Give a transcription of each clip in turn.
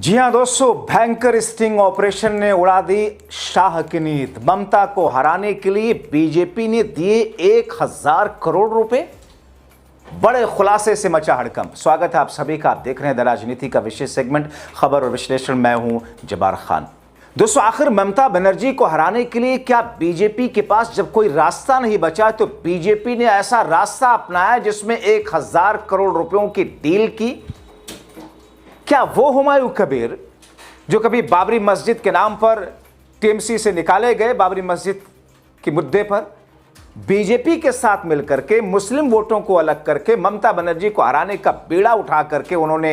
जी हां दोस्तों, भयंकर स्टिंग ऑपरेशन ने उड़ा दी शाह की नींद। ममता को हराने के लिए बीजेपी ने दिए 1000 करोड़ रुपए। बड़े खुलासे से मचा हड़कंप। स्वागत है आप सभी का। आप देख रहे हैं द राजनीति का विशेष सेगमेंट खबर और विश्लेषण। मैं हूं जब्बार खान। दोस्तों, आखिर ममता बनर्जी को हराने के लिए क्या बीजेपी के पास जब कोई रास्ता नहीं बचा तो बीजेपी ने ऐसा रास्ता अपनाया जिसमें 1000 करोड़ रुपयों की डील की? क्या वो हुमायूं कबीर जो कभी बाबरी मस्जिद के नाम पर टीएमसी से निकाले गए, बाबरी मस्जिद के मुद्दे पर बीजेपी के साथ मिलकर के मुस्लिम वोटों को अलग करके ममता बनर्जी को हराने का बीड़ा उठा करके उन्होंने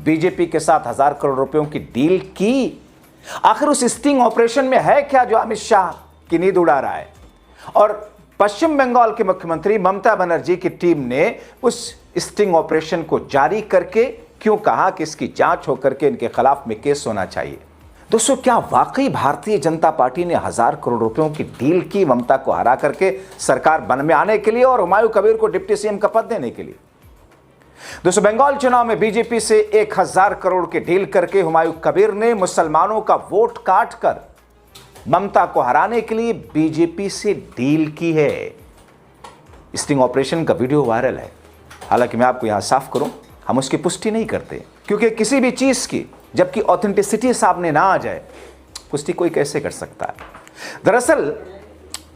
बीजेपी के साथ 1000 करोड़ रुपयों की डील की? आखिर उस स्टिंग ऑपरेशन में है क्या जो अमित शाह की नींद उड़ा रहा है? और पश्चिम बंगाल के मुख्यमंत्री ममता बनर्जी की टीम ने उस स्टिंग ऑपरेशन को जारी करके क्यों कहा कि इसकी जांच होकर के इनके खिलाफ में केस होना चाहिए? दोस्तों, क्या वाकई भारतीय जनता पार्टी ने 1000 करोड़ रुपयों की डील की ममता को हरा करके सरकार बन में आने के लिए और हुमायूं कबीर को डिप्टी सीएम का पद देने के लिए? दोस्तों, बंगाल चुनाव में बीजेपी से 1000 करोड़ की डील करके हुमायूं कबीर ने मुसलमानों का वोट काट कर ममता को हराने के लिए बीजेपी से डील की है। स्टिंग ऑपरेशन का वीडियो वायरल है। हालांकि मैं आपको यहां साफ करूं, हम उसकी पुष्टि नहीं करते, क्योंकि किसी भी चीज की जबकि ऑथेंटिसिटी सामने ना आ जाए पुष्टि कोई कैसे कर सकता है। दरअसल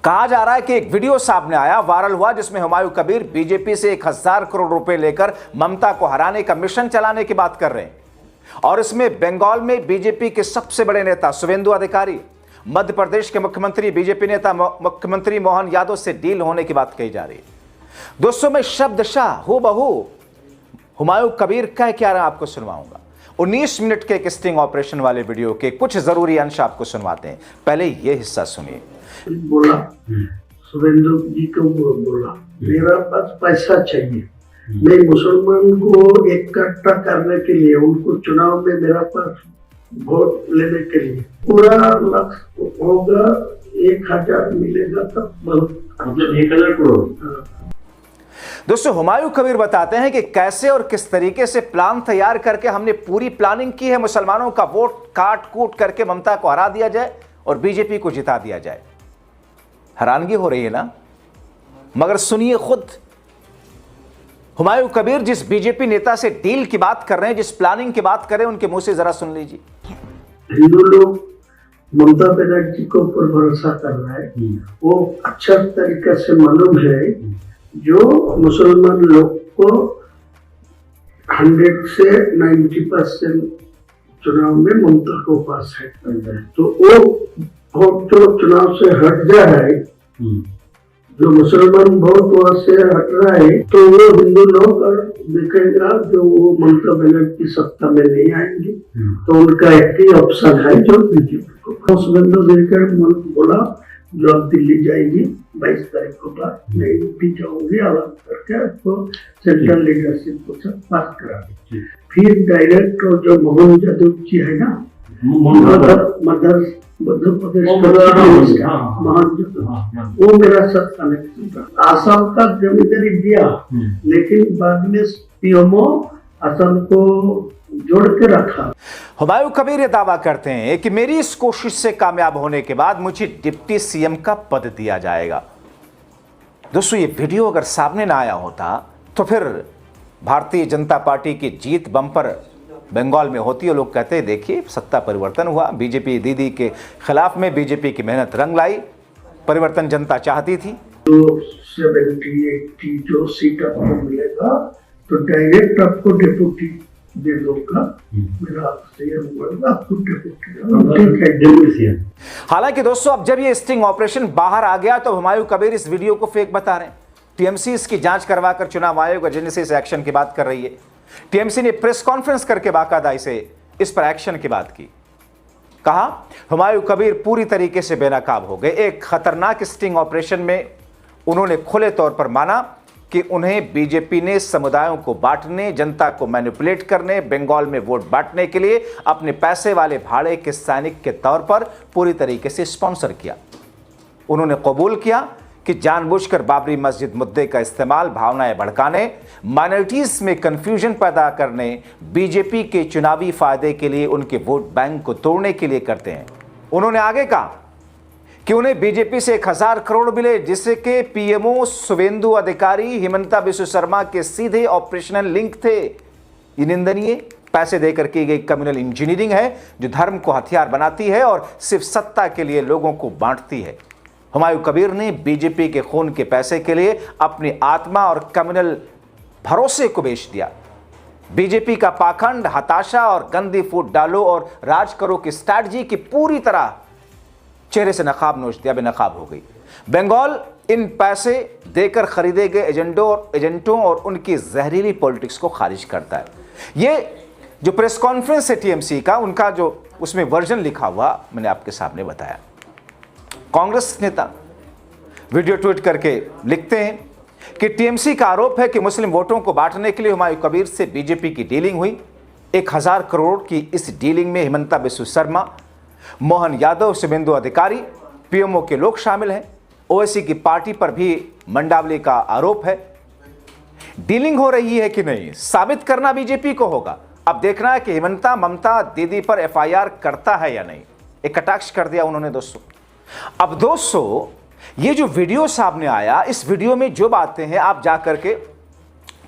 कहा जा रहा है कि एक वीडियो सामने आया, वायरल हुआ, जिसमें हुमायूं कबीर बीजेपी से 1000 करोड़ रुपए लेकर ममता को हराने का मिशन चलाने की बात कर रहे हैं। और इसमें बंगाल में बीजेपी के सबसे बड़े नेता शुवेंदु अधिकारी, मध्य प्रदेश के मुख्यमंत्री बीजेपी नेता मुख्यमंत्री मोहन यादव से डील होने की बात कही जा रही है। दोस्तों, मैं शब्दशः हूबहू हुमायूं कबीर कह क्या रहा आपको सुनवाऊंगा। 19 मिनट के एक स्टिंग ऑपरेशन वाले वीडियो के कुछ जरूरी अंश आपको सुनवाते हैं। पहले ये हिस्सा सुनिए। बोला शुवेंदु जी को, बोला मेरा पास पैसा चाहिए, मैं मुसलमान को इकट्ठा करने के लिए, उनको चुनाव में मेरा पास वोट लेने के लिए पूरा लक्ष्य होगा, 1000 मिलेगा तब बहुत, मतलब 1000 करोड़। दोस्तों, हुमायूं कबीर बताते हैं कि कैसे और किस तरीके से प्लान तैयार करके हमने पूरी प्लानिंग की है, मुसलमानों का वोट काट कूट करके ममता को हरा दिया जाए और बीजेपी को जिता दिया जाए। हैरानगी हो रही है ना? मगर सुनिए खुद हुमायूं कबीर जिस बीजेपी नेता से डील की बात कर रहे हैं, जिस प्लानिंग की बात कर रहे हैं, उनके मुंह से जरा सुन लीजिए। हिंदू लोग ममता बनर्जी को ऊपर भरोसा कर रहा है, वो अच्छा तरीके से मालूम है जो मुसलमान लोग को 100 से 90% चुनाव में ममता को पास है, तो वो वोट तो चुनाव से हट जाए, जो मुसलमान वोट वहां से हट रहा है, तो वो हिंदू लोग और देखेगा जो वो ममता बनर्जी सत्ता में नहीं आएंगे, तो उनका एक ही ऑप्शन है जो बीजेपी को। शुवेंदु देकर बोला जो अब दिल्ली जाएगी 22 तारीख को बाद, मैं यूपी जाऊंगी, अलग करके आपको सेंट्रल लीडरशिप को सब पास करा दी। फिर डायरेक्ट जो मोहन यादव जी है ना, मध्य प्रदेश वो मेरा साथ कनेक्शन था। आसाम का जमींदारी दिया, लेकिन बाद में पीएमओ असम को जोड़ के रखा। हुमायूं कबीर ये दावा करते हैं कि मेरी इस कोशिश से कामयाब होने के बाद मुझे डिप्टी सीएम का पद दिया जाएगा। दोस्तों, ये वीडियो अगर सामने ना आया होता तो फिर भारतीय जनता पार्टी की जीत बम्पर बंगाल में होती है। लोग कहते हैं देखिए सत्ता परिवर्तन हुआ, बीजेपी दीदी के खिलाफ में बीजेपी की मेहनत रंग लाई, परिवर्तन जनता चाहती थी। तो 70-80 जो सीट आपको मिलेगा तो डायरेक्ट आपको डिप्टी दे दूंगा, मेरा सीएम होगा, आपको डिप्टी। हालांकि दोस्तों, अब जब ये स्टिंग ऑपरेशन बाहर आ गया तो हुमायूं कबीर इस वीडियो को फेक बता रहे हैं। टीएमसी इसकी जांच करवाकर चुनाव आयोग एजेंसी से एक्शन की बात कर रही है। टीएमसी ने प्रेस कॉन्फ्रेंस करके बाकायदा इस पर एक्शन की बात की। कहा हुमायूं कबीर पूरी तरीके से बेनकाब हो गए। एक खतरनाक स्टिंग ऑपरेशन में उन्होंने खुले तौर पर माना कि उन्हें बीजेपी ने समुदायों को बांटने, जनता को मैनिपुलेट करने, बंगाल में वोट बांटने के लिए अपने पैसे वाले भाड़े के सैनिक के तौर पर पूरी तरीके से स्पॉन्सर किया। उन्होंने कबूल किया कि जानबूझकर बाबरी मस्जिद मुद्दे का इस्तेमाल भावनाएं भड़काने, माइनॉरिटीज में कंफ्यूजन पैदा करने, बीजेपी के चुनावी फायदे के लिए, उनके वोट बैंक को तोड़ने के लिए करते हैं। उन्होंने आगे कहा कि उन्हें बीजेपी से 1000 करोड़ मिले, जिससे कि पीएमओ शुभेंदु अधिकारी, हिमंता बिस्वा शर्मा के सीधे ऑपरेशनल लिंक थे। ये निंदनीय पैसे देकर की गई कम्युनल इंजीनियरिंग है जो धर्म को हथियार बनाती है और सिर्फ सत्ता के लिए लोगों को बांटती है। हुमायूं कबीर ने बीजेपी के खून के पैसे के लिए अपनी आत्मा और कम्युनल भरोसे को बेच दिया। बीजेपी का पाखंड, हताशा और गंदी फूट डालो और राज करो की स्ट्रैटेजी की पूरी तरह चेहरे से नकाब नोच दिया, बेनकाब हो गई। बंगाल इन पैसे देकर खरीदे गए एजेंटों और उनकी जहरीली पॉलिटिक्स को खारिज करता है। ये जो प्रेस कॉन्फ्रेंस है टीएमसी का, उनका जो उसमें वर्जन लिखा हुआ मैंने आपके सामने बताया। कांग्रेस नेता वीडियो ट्वीट करके लिखते हैं कि टीएमसी का आरोप है कि मुस्लिम वोटों को बांटने के लिए हुमायूं कबीर से बीजेपी की डीलिंग हुई। 1000 करोड़ की इस डीलिंग में हिमंता बिस्वा शर्मा, मोहन यादव, शुभेंदु अधिकारी, पीएमओ के लोग शामिल हैं। ओवैसी की पार्टी पर भी मंडावली का आरोप है। डीलिंग हो रही है कि नहीं, साबित करना बीजेपी को होगा। अब देखना है कि हिमंता ममता दीदी पर एफआईआर करता है या नहीं। एक कटाक्ष कर दिया उन्होंने दोस्तों। अब दोस्तों, ये जो वीडियो सामने आया, इस वीडियो में जो बातें हैं, आप जाकर के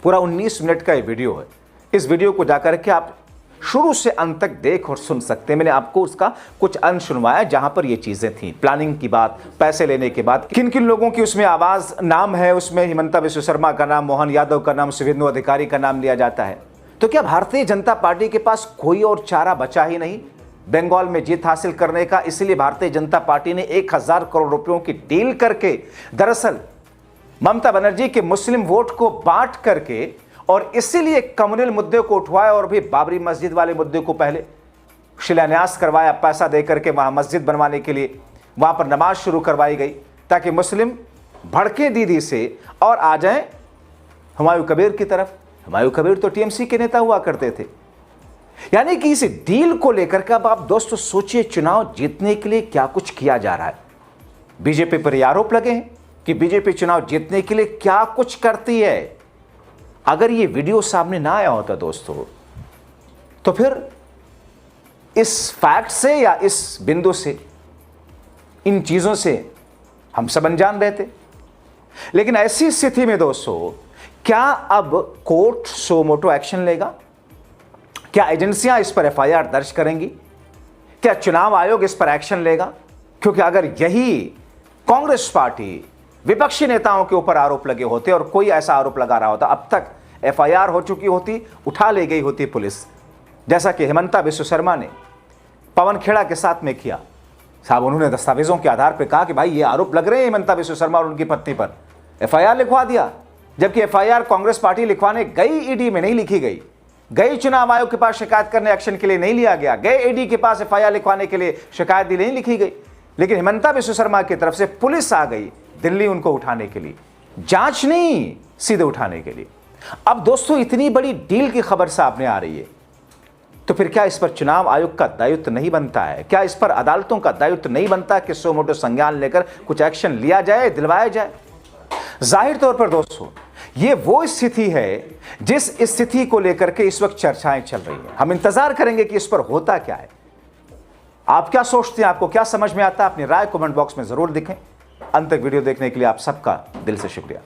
पूरा 19 मिनट का ये वीडियो है। इस वीडियो को जाकर के आप शुरू से अंत तक देख और सुन सकते हैं। मैंने आपको उसका कुछ अंश सुनवाया जहां पर ये चीजें थी, प्लानिंग की बात, पैसे लेने के बाद किन किन लोगों की उसमें आवाज, नाम है उसमें। हिमंता बिस्वा शर्मा का नाम, मोहन यादव का नाम, शुभेंदु अधिकारी का नाम लिया जाता है। तो क्या भारतीय जनता पार्टी के पास कोई और चारा बचा ही नहीं बंगाल में जीत हासिल करने का? इसलिए भारतीय जनता पार्टी ने 1000 करोड़ रुपयों की डील करके दरअसल ममता बनर्जी के मुस्लिम वोट को बांट करके और इसीलिए कम्युनल मुद्दे को उठवाया और भी बाबरी मस्जिद वाले मुद्दे को पहले शिलान्यास करवाया, पैसा देकर के वहां मस्जिद बनवाने के लिए वहां पर नमाज शुरू करवाई गई ताकि मुस्लिम भड़के दीदी से और आ जाएं हुमायूं कबीर की तरफ। हुमायूं कबीर तो टीएमसी के नेता हुआ करते थे। यानी कि इस डील को लेकर के अब आप दोस्तों सोचिए, चुनाव जीतने के लिए क्या कुछ किया जा रहा है। बीजेपी पर यह आरोप लगे हैं कि बीजेपी चुनाव जीतने के लिए क्या कुछ करती है। अगर ये वीडियो सामने ना आया होता दोस्तों, तो फिर इस फैक्ट से या इस बिंदु से, इन चीजों से हम सब अनजान रहते। लेकिन ऐसी स्थिति में दोस्तों, क्या अब कोर्ट सो मोटो एक्शन लेगा? क्या एजेंसियां इस पर एफआईआर दर्ज करेंगी? क्या चुनाव आयोग इस पर एक्शन लेगा? क्योंकि अगर यही कांग्रेस पार्टी विपक्षी नेताओं के ऊपर आरोप लगे होते और कोई ऐसा आरोप लगा रहा होता, अब तक एफआईआर हो चुकी होती, उठा ले गई होती पुलिस, जैसा कि हिमंता बिस्वा शर्मा ने पवन खेड़ा के साथ में किया। साहब, उन्होंने दस्तावेजों के आधार पर कहा कि भाई ये आरोप लग रहे हैं हिमंता बिस्वा शर्मा और उनकी पत्नी पर, एफआईआर लिखवा दिया। जबकि एफआईआर कांग्रेस पार्टी लिखवाने गई, ईडी में नहीं लिखी गई, गई चुनाव आयोग के पास शिकायत करने, एक्शन के लिए नहीं लिया गया, गए ईडी के पास एफआईआर लिखवाने के लिए, शिकायत दी नहीं लिखी गई। लेकिन हिमंता बिस्वा शर्मा की तरफ से पुलिस आ गई दिल्ली उनको उठाने के लिए, जांच नहीं, सीधे उठाने के लिए। अब दोस्तों, इतनी बड़ी डील की खबर सामने आ रही है, तो फिर क्या इस पर चुनाव आयोग का दायित्व नहीं बनता है? क्या इस पर अदालतों का दायित्व नहीं बनता कि सो मोटो संज्ञान लेकर कुछ एक्शन लिया जाए, दिलवाया जाए? जाहिर तौर पर दोस्तों, ये वो स्थिति है जिस स्थिति को लेकर के इस वक्त चर्चाएं चल रही हैं। हम इंतजार करेंगे कि इस पर होता क्या है। आप क्या सोचते हैं, आपको क्या समझ में आता है? अपनी राय कमेंट बॉक्स में जरूर लिखें। अंत तक वीडियो देखने के लिए आप सबका दिल से शुक्रिया।